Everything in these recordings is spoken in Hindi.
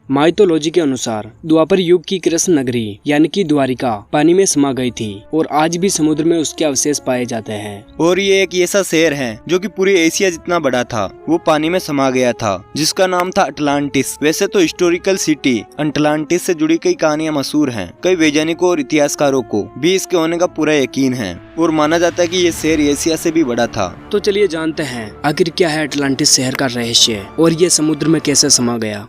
माइथोलॉजी के अनुसार द्वापर युग की कृष्ण नगरी यानी कि द्वारिका पानी में समा गई थी और आज भी समुद्र में उसके अवशेष पाए जाते हैं। और ये एक ऐसा शहर है जो कि पूरी एशिया जितना बड़ा था, वो पानी में समा गया था, जिसका नाम था अटलांटिस। वैसे तो हिस्टोरिकल सिटी अटलांटिस से जुड़ी कई कहानियां मशहूर हैं। कई वैज्ञानिकों और इतिहासकारों को भी इसके होने का पूरा यकीन है और माना जाता है कि ये शहर एशिया से भी बड़ा था। तो चलिए जानते हैं आखिर क्या है अटलांटिस शहर का रहस्य और ये समुद्र में कैसे समा गया।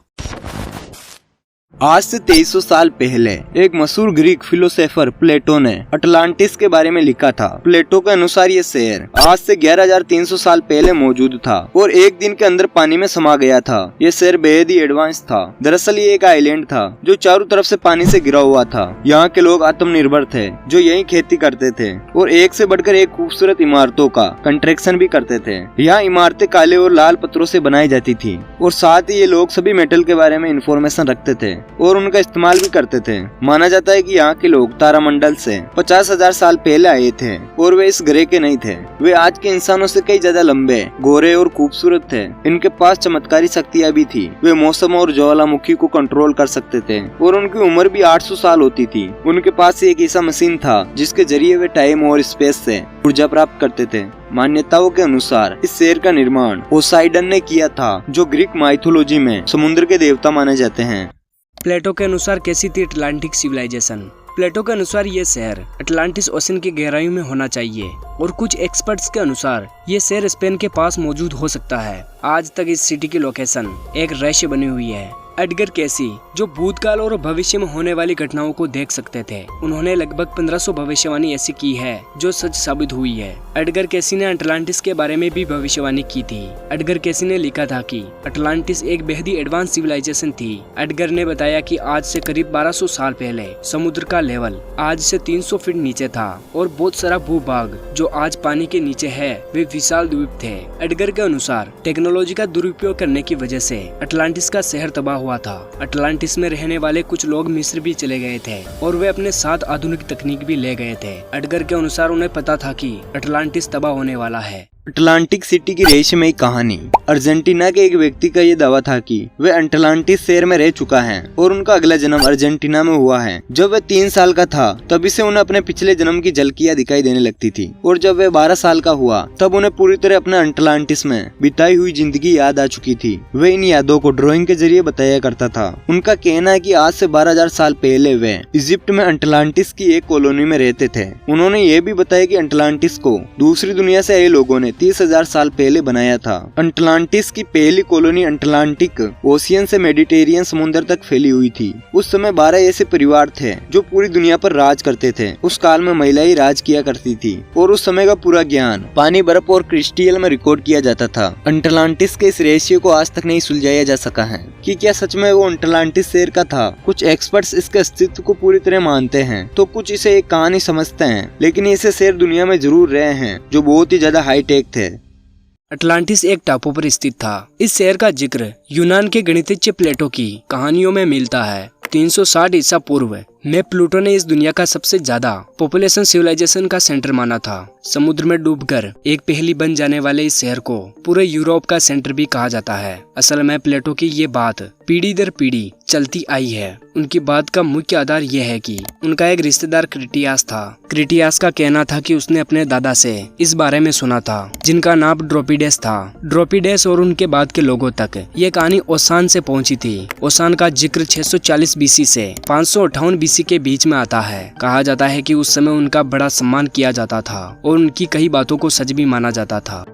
आज से 2300 साल पहले एक मशहूर ग्रीक फिलोसोफर प्लेटो ने अटलांटिस के बारे में लिखा था। प्लेटो के अनुसार ये शहर आज से 11300 साल पहले मौजूद था और एक दिन के अंदर पानी में समा गया था। ये शहर बेहद ही एडवांस था। दरअसल ये एक आइलैंड था जो चारों तरफ से पानी से घिरा हुआ था। यहाँ के लोग आत्मनिर्भर थे जो यही खेती करते थे और एक से बढ़कर एक खूबसूरत इमारतों का कंस्ट्रक्शन भी करते थे। यहाँ इमारतें काले और लाल पत्थरों से बनाई जाती थी और साथ ही ये लोग सभी मेटल के बारे में इंफॉर्मेशन रखते थे और उनका इस्तेमाल भी करते थे। माना जाता है कि यहाँ के लोग तारामंडल से 50,000 साल पहले आए थे और वे इस ग्रह के नहीं थे। वे आज के इंसानों से कई ज्यादा लंबे, गोरे और खूबसूरत थे। इनके पास चमत्कारी शक्तियाँ भी थी। वे मौसम और ज्वालामुखी को कंट्रोल कर सकते थे और उनकी उम्र भी 800 साल होती थी। उनके पास एक ऐसा मशीन था जिसके जरिए वे टाइम और स्पेस से ऊर्जा प्राप्त करते थे। मान्यताओं के अनुसार इस शहर का निर्माण पोसाइडन ने किया था, जो ग्रीक माइथोलॉजी में समुद्र के देवता माने जाते हैं। प्लेटो के अनुसार कैसी थी अटलांटिक सिविलाइजेशन। प्लेटो के अनुसार ये शहर अटलांटिस ओशन की गहराइयों में होना चाहिए और कुछ एक्सपर्ट्स के अनुसार ये शहर स्पेन के पास मौजूद हो सकता है। आज तक इस सिटी की लोकेशन एक रहस्य बनी हुई है। एडगर कैसी, जो भूतकाल और भविष्य में होने वाली घटनाओं को देख सकते थे, उन्होंने लगभग 1500 भविष्यवाणी ऐसी की है जो सच साबित हुई है। एडगर कैसी ने अटलांटिस के बारे में भी भविष्यवाणी की थी। एडगर कैसी ने लिखा था कि अटलांटिस एक बेहद ही एडवांस सिविलाइजेशन थी। एडगर ने बताया कि आज से करीब 1200 साल पहले समुद्र का लेवल आज से 300 फीट नीचे था और बहुत सारा भूभाग जो आज पानी के नीचे है वे विशाल द्वीप थे। एडगर के अनुसार टेक्नोलॉजी का दुरुपयोग करने की वजह से अटलांटिस का शहर तबाह हुआ था। अटलांटिस में रहने वाले कुछ लोग मिस्र भी चले गए थे और वे अपने साथ आधुनिक तकनीक भी ले गए थे। एडगर के अनुसार उन्हें पता था कि अटलांटिस तबाह होने वाला है। अटलांटिक सिटी की रहस्यमयी कहानी। अर्जेंटीना के एक व्यक्ति का ये दावा था कि वे अटलांटिस शहर में रह चुका है और उनका अगला जन्म अर्जेंटीना में हुआ है। जब वह 3 साल का था तभी से उन्हें अपने पिछले जन्म की झलकियां दिखाई देने लगती थी और जब वह 12 साल का हुआ तब उन्हें पूरी तरह अपने अटलांटिस में बिताई हुई जिंदगी याद आ चुकी थी। वह इन यादों को ड्राइंग के जरिए बताया करता था। उनका कहना है कि आज से 12,000 साल पहले वे इजिप्ट में अटलांटिस की एक कॉलोनी में रहते थे। उन्होंने ये भी बताया कि अटलांटिस को दूसरी दुनिया से आए लोगों ने 30,000 साल पहले बनाया था। अटलांटिस की पहली कॉलोनी अटलांटिक ओशियन से मेडिटेरियन समुद्र तक फैली हुई थी। उस समय 12 ऐसे परिवार थे जो पूरी दुनिया पर राज करते थे। उस काल में महिलाएं राज किया करती थी और उस समय का पूरा ज्ञान पानी, बर्फ और क्रिस्टल में रिकॉर्ड किया जाता था। अटलांटिस के इस रहस्य को आज तक नहीं सुलझाया जा सका है कि क्या सच में वो अटलांटिस शहर का था। कुछ एक्सपर्ट्स इसके अस्तित्व को पूरी तरह मानते हैं तो कुछ इसे एक कहानी समझते हैं, लेकिन ऐसे शहर दुनिया में जरूर रहे हैं जो बहुत ही ज्यादा हाईटेक थे। अटलांटिस एक टापू पर स्थित था। इस शहर का जिक्र यूनान के गणितज्ञ प्लेटो की कहानियों में मिलता है। 360 ईसा पूर्व में प्लूटो ने इस दुनिया का सबसे ज्यादा पॉपुलेशन सिविलाइजेशन का सेंटर माना था। समुद्र में डूबकर एक पहेली बन जाने वाले इस शहर को पूरे यूरोप का सेंटर भी कहा जाता है। असल में प्लेटो की ये बात पीढ़ी दर पीढ़ी चलती आई है। उनकी बात का मुख्य आधार यह है कि उनका एक रिश्तेदार क्रिटियास था। क्रिटियास का कहना था कि उसने अपने दादा से इस बारे में सुना था, जिनका नाम ड्रोपीडेस था। ड्रोपीडेस और उनके बाद के लोगों तक ये कहानी ओसान से पहुंची थी। ओसान का जिक्र 640 बीसी से 558 बीसी के बीच में आता है। कहा जाता है कि उस समय उनका बड़ा सम्मान किया जाता था और उनकी कई बातों को सच भी माना जाता था।